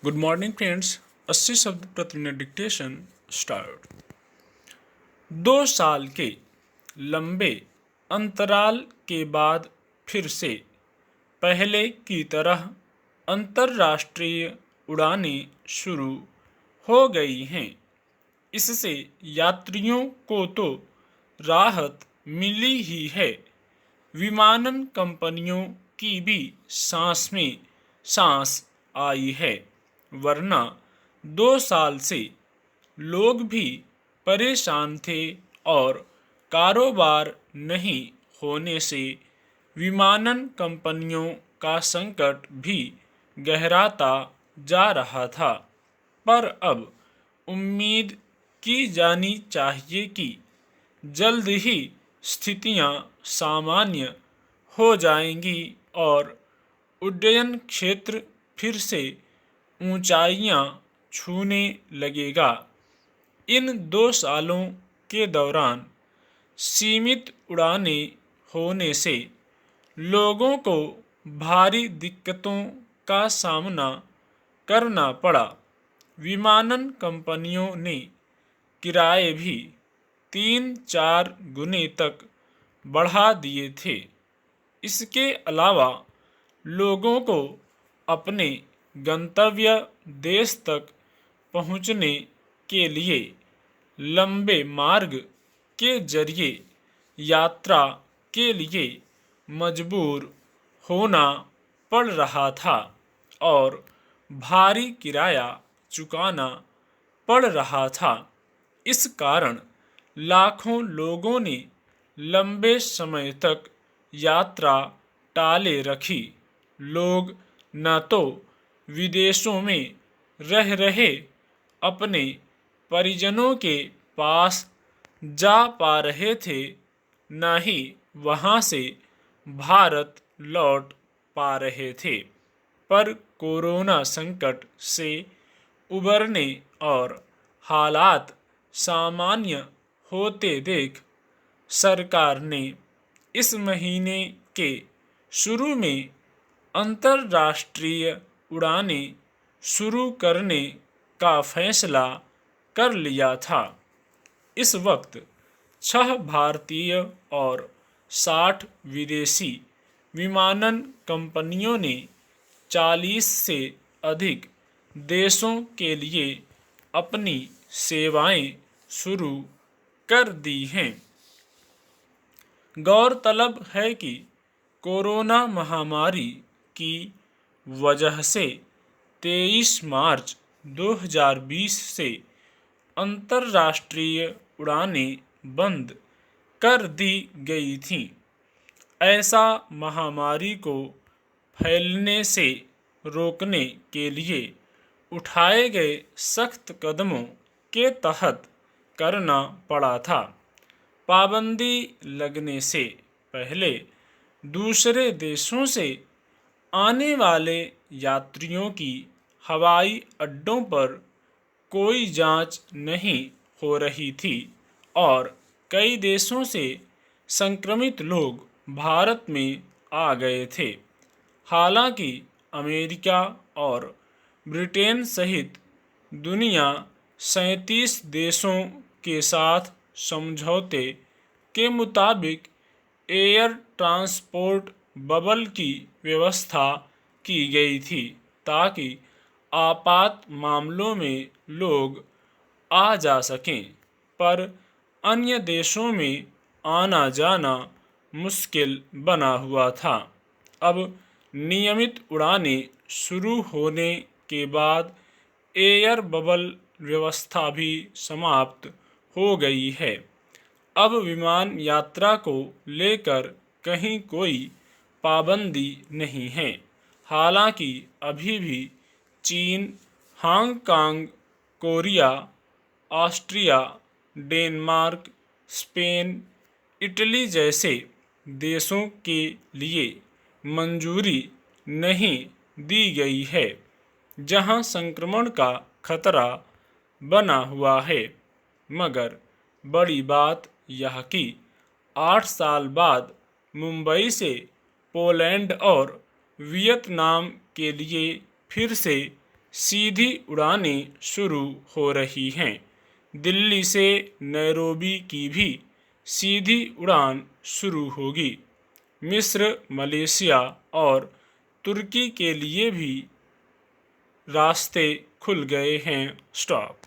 Good morning friends. 80 शब्द प्रति minute dictation start. 2 साल के लंबे अंतराल के बाद फिर से पहले की तरह अंतर्राष्ट्रीय उड़ानें शुरू हो गई हैं। इससे यात्रियों को तो राहत मिली ही है, विमानन कंपनियों की भी सांस में सांस आई है, वरना 2 साल से लोग भी परेशान थे और कारोबार नहीं होने से विमानन कंपनियों का संकट भी गहराता जा रहा था। पर अब उम्मीद की जानी चाहिए कि जल्द ही स्थितियां सामान्य हो जाएंगी और उड्डयन क्षेत्र फिर से ऊंचाइयां छूने लगेगा। इन 2 सालों के दौरान सीमित उड़ानें होने से लोगों को भारी दिक्कतों का सामना करना पड़ा। विमानन कंपनियों ने किराए भी 3-4 गुने तक बढ़ा दिए थे। इसके अलावा लोगों को अपने गंतव्य देश तक पहुंचने के लिए लंबे मार्ग के जरिए यात्रा के लिए मजबूर होना पड़ रहा था और भारी किराया चुकाना पड़ रहा था। इस कारण लाखों लोगों ने लंबे समय तक यात्रा टाले रखी। लोग न तो विदेशों में रह रहे अपने परिजनों के पास जा पा रहे थे, न ही वहां से भारत लौट पा रहे थे। पर कोरोना संकट से उबरने और हालात सामान्य होते देख सरकार ने इस महीने के शुरू में अंतर्राष्ट्रीय उड़ानें शुरू करने का फैसला कर लिया था। इस वक्त 6 भारतीय और 60 विदेशी विमानन कंपनियों ने 40 से अधिक देशों के लिए अपनी सेवाएं शुरू कर दी हैं। गौरतलब है कि कोरोना महामारी की वजह से 23 मार्च 2020 से अंतर्राष्ट्रीय उड़ानें बंद कर दी गई थीं। ऐसा महामारी को फैलने से रोकने के लिए उठाए गए सख्त कदमों के तहत करना पड़ा था। पाबंदी लगने से पहले दूसरे देशों से आने वाले यात्रियों की हवाई अड्डों पर कोई जांच नहीं हो रही थी और कई देशों से संक्रमित लोग भारत में आ गए थे। हालांकि अमेरिका और ब्रिटेन सहित दुनिया 37 देशों के साथ समझौते के मुताबिक एयर ट्रांसपोर्ट बबल की व्यवस्था की गई थी ताकि आपात मामलों में लोग आ जा सकें, पर अन्य देशों में आना जाना मुश्किल बना हुआ था। अब नियमित उड़ानें शुरू होने के बाद एयर बबल व्यवस्था भी समाप्त हो गई है। अब विमान यात्रा को लेकर कहीं कोई पाबंदी नहीं है। हालांकि अभी भी चीन, Hong Kong, Korea, Austria, Denmark, Spain, Italy जैसे देशों के लिए मंजूरी नहीं दी गई है, जहां संक्रमण का खतरा बना हुआ है। मगर बड़ी बात यह कि 8 साल बाद मुंबई से पोलैंड और वियतनाम के लिए फिर से सीधी उड़ानें शुरू हो रही हैं। दिल्ली से नैरोबी की भी सीधी उड़ान शुरू होगी। मिस्र, मलेशिया और तुर्की के लिए भी रास्ते खुल गए हैं। स्टॉप।